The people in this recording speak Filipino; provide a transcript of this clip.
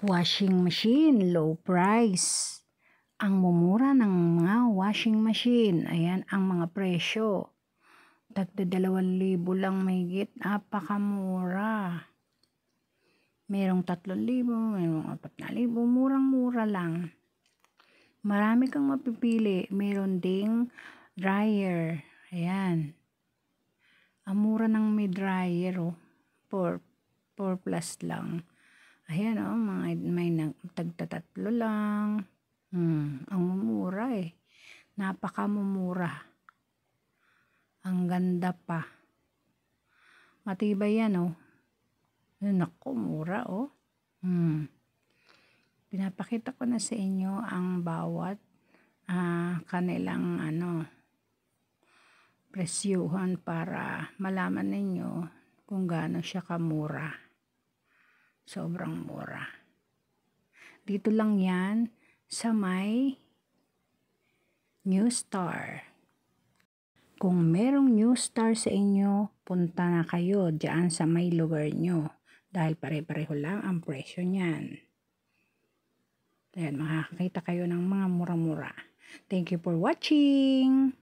Washing machine, low price. Ang mumura ng mga washing machine, ayan ang mga presyo. Tagda 2,000 lang mahigit, napakamura. Merong 3,000, merong 4,000, murang-mura lang. Marami kang mapipili, meron ding dryer, ayan. Ang mura ng may dryer, 4 plus lang. Ayan may tagta-3 lang. Ang mura napakamumura. Ang ganda pa. Matibay yan Naku, mura Pinapakita ko na sa inyo ang bawat kanilang presyuhan para malaman ninyo kung gaano siya kamura. Sobrang mura. Dito lang yan sa may New Star. Kung merong New Star sa inyo, punta na kayo dyan sa may lugar nyo. Dahil pare-pareho lang ang presyo niyan. Ayan, makakakita kayo ng mga mura-mura. Thank you for watching!